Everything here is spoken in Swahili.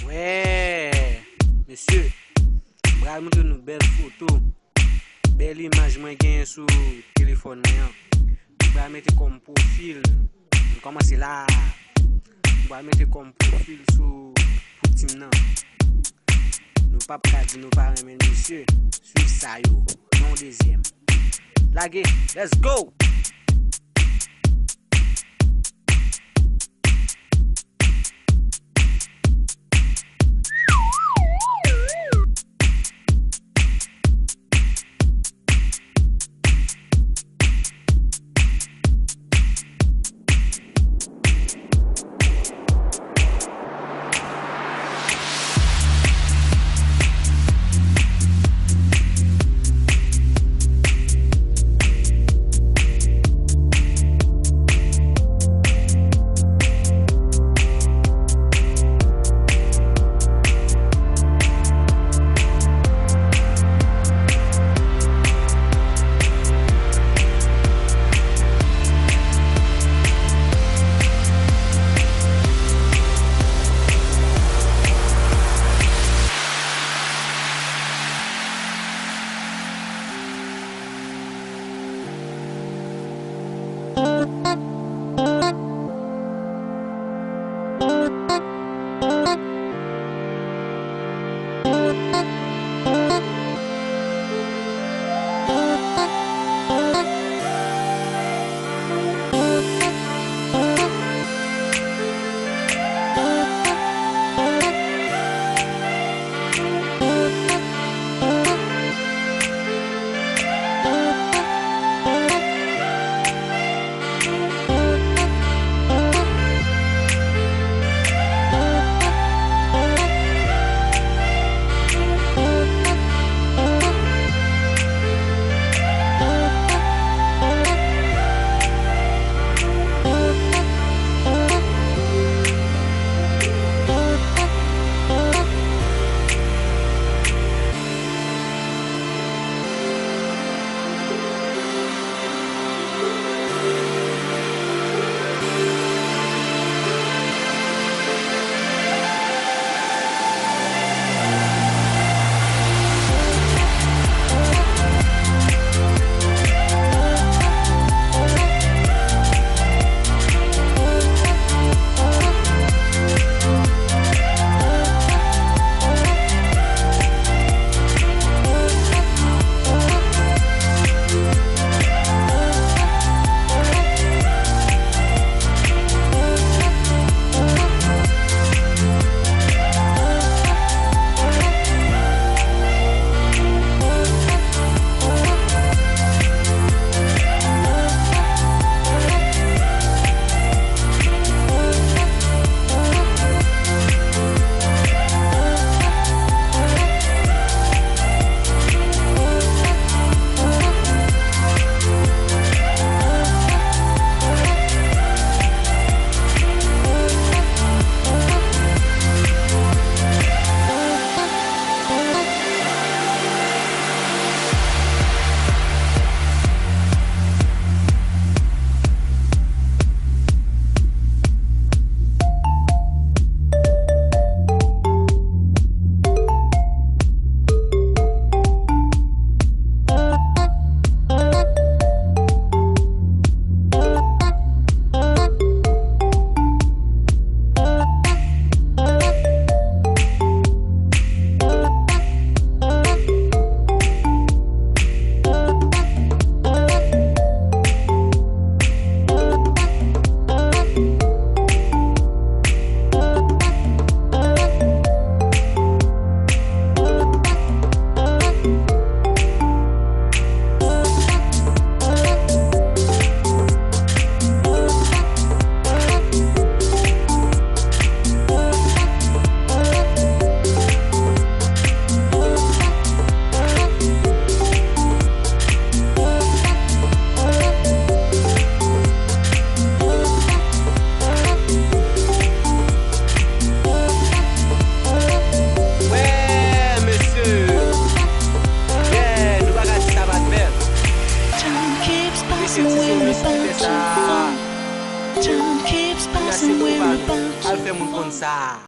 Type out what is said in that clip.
Ouais, monsieur, bral montre nou bel photo, bel image mwen gen sou téléphone mwen. Bral mette comme profil, commencer là. Bral mette comme profil sou pour tim nan. Nou pa di nou pa remen monsieur, suiv sa yo, non deuxième. Lage, let's go! Time keeps passing, we're about to Alfè moun kon sa.